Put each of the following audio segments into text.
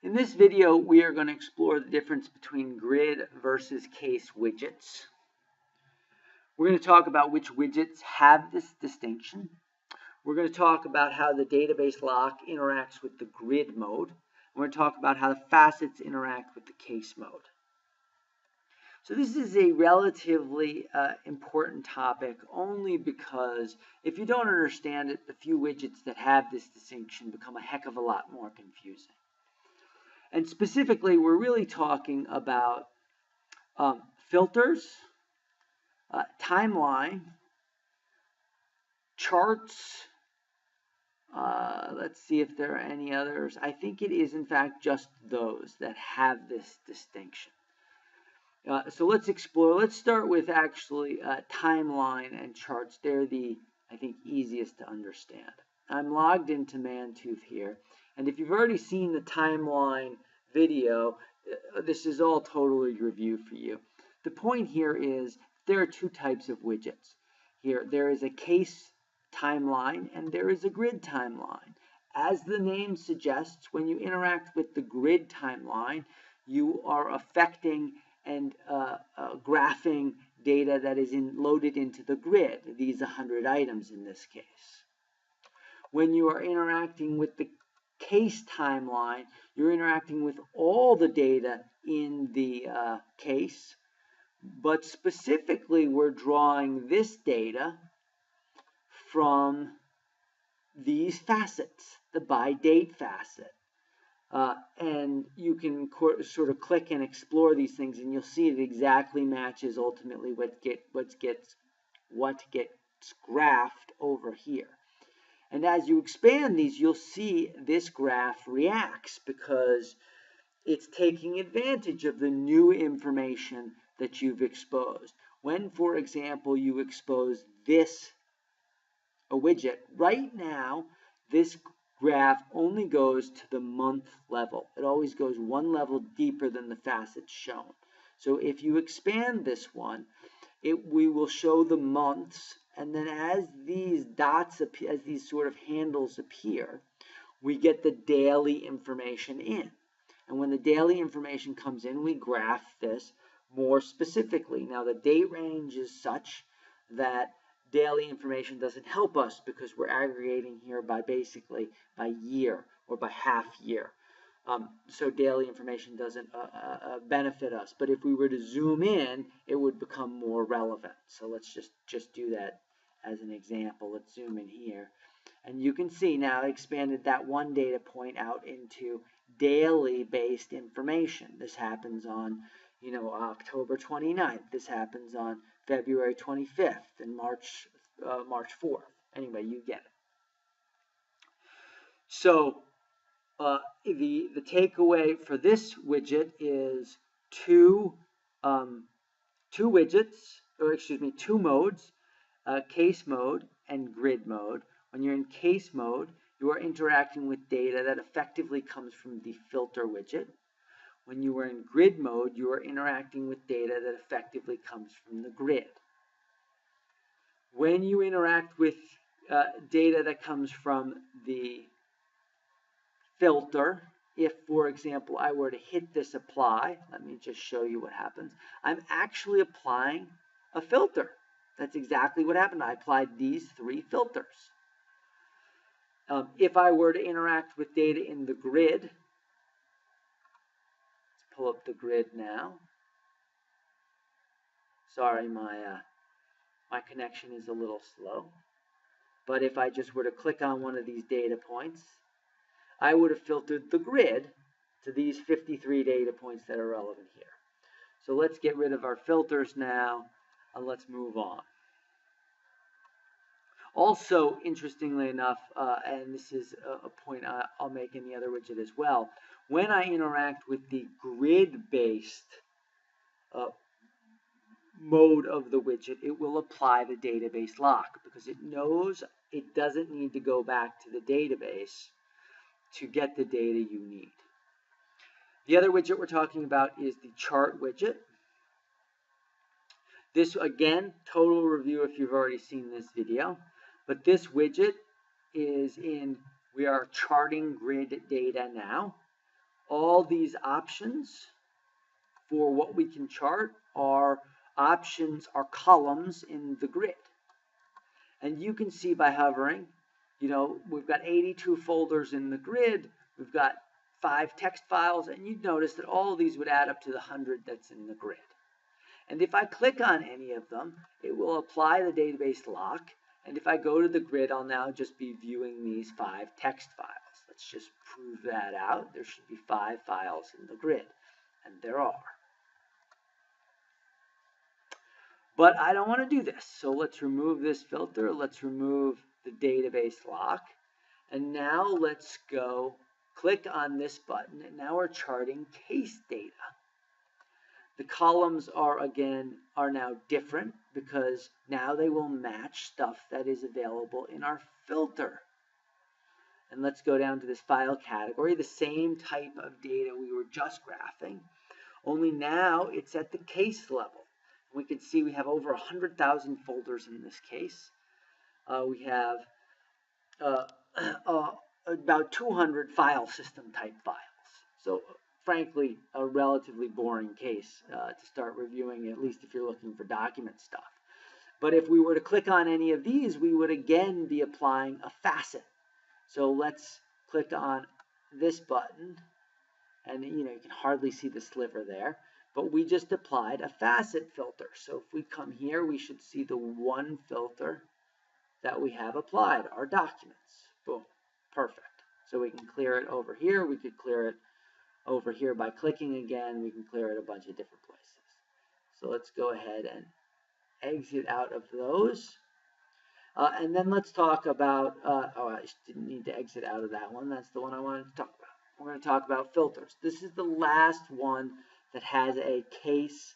In this video, we are going to explore the difference between grid versus case widgets. We're going to talk about which widgets have this distinction. We're going to talk about how the database lock interacts with the grid mode. We're going to talk about how the facets interact with the case mode. So this is a relatively important topic only because if you don't understand it, the few widgets that have this distinction become a heck of a lot more confusing. And specifically, we're really talking about filters, timeline, charts. Let's see if there are any others. I think it is, in fact, just those that have this distinction. So let's explore. Let's start with actually timeline and charts. They're the, I think, easiest to understand. I'm logged into Mantooth here. And if you've already seen the timeline video, this is all totally review for you. The point here is there are two types of widgets. Here, there is a case timeline and there is a grid timeline. As the name suggests, when you interact with the grid timeline, you are affecting and graphing data that is loaded into the grid, these 100 items in this case. When you are interacting with the case timeline, you're interacting with all the data in the case, but specifically we're drawing this data from these facets, the by date facet. And you can sort of click and explore these things, and you'll see it exactly matches ultimately what gets graphed over here. And as you expand these, you'll see this graph reacts because it's taking advantage of the new information that you've exposed. When, for example, you expose this a widget, right now this graph only goes to the month level. It always goes one level deeper than the facets shown. So if you expand this one, we will show the months, and then as these dots appear, as these sort of handles appear, we get the daily information in. And when the daily information comes in, we graph this more specifically. Now the date range is such that daily information doesn't help us because we're aggregating here by basically by year or by half year. So daily information doesn't benefit us. But if we were to zoom in, it would become more relevant. So let's just do that as an example. Let's zoom in here. And you can see now I expanded that one data point out into daily based information. This happens on, October 29th. This happens on February 25th and March 4th. Anyway, you get it. So the takeaway for this widget is two modes, case mode and grid mode. When you're in case mode, you are interacting with data that effectively comes from the filter widget. When you are in grid mode, you are interacting with data that effectively comes from the grid. When you interact with data that comes from the filter, if, for example, I were to hit this apply, let me just show you what happens. I'm actually applying a filter. That's exactly what happened. I applied these three filters. If I were to interact with data in the grid, let's pull up the grid now. Sorry, my connection is a little slow. But if I just were to click on one of these data points, I would have filtered the grid to these 53 data points that are relevant here. So let's get rid of our filters now, and let's move on. Also, interestingly enough, and this is a point I'll make in the other widget as well, when I interact with the grid-based mode of the widget, it will apply the database lock because it knows it doesn't need to go back to the database to get the data you need. The other widget we're talking about is the chart widget. This, again, total review if you've already seen this video. But this widget is we are charting grid data now. all these options for what we can chart are columns in the grid. And you can see by hovering, we've got 82 folders in the grid, we've got 5 text files, and you'd notice that all of these would add up to the 100 that's in the grid. And if I click on any of them, it will apply the database lock. And if I go to the grid, I'll now just be viewing these 5 text files. Let's just prove that out. There should be 5 files in the grid, and there are. But I don't want to do this, so let's remove this filter. Let's remove the database lock. And now let's go click on this button, and now we're charting case data. The columns are now different because now they will match stuff that is available in our filter. And let's go down to this file category, the same type of data we were just graphing, only now it's at the case level. We can see we have over 100,000 folders in this case. We have about 200 file system type files. So frankly, a relatively boring case to start reviewing, at least if you're looking for document stuff. But if we were to click on any of these, we would again be applying a facet. So let's click on this button, and you can hardly see the sliver there, but we just applied a facet filter. So if we come here, we should see the one filter that we have applied, our documents. Boom, perfect. So we can clear it over here. We could clear it over here by clicking again. We can clear it a bunch of different places. So let's go ahead and exit out of those. And then let's talk about, I didn't need to exit out of that one. That's the one I wanted to talk about. We're going to talk about filters. This is the last one that has a case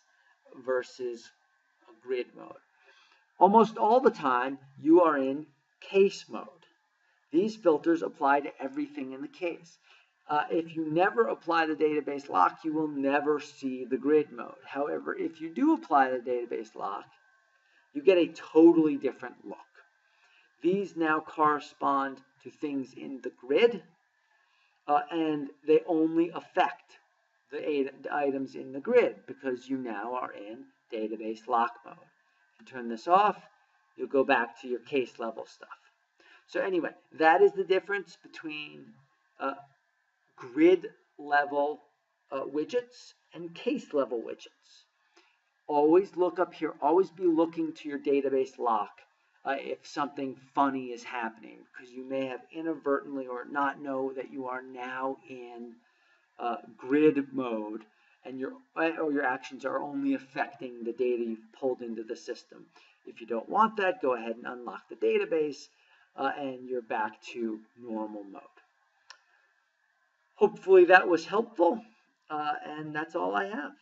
versus a grid mode. Almost all the time, you are in case mode. These filters apply to everything in the case. If you never apply the database lock, you will never see the grid mode. However, if you do apply the database lock, you get a totally different look. These now correspond to things in the grid, and they only affect the items in the grid because you now are in database lock mode. If you turn this off, you'll go back to your case level stuff. So anyway, that is the difference between grid level widgets and case level widgets. Always look up here, always be looking to your database lock if something funny is happening, because you may have inadvertently or not know that you are now in grid mode, and your actions are only affecting the data you've pulled into the system. If you don't want that, go ahead and unlock the database, and you're back to normal mode. Hopefully that was helpful, and that's all I have.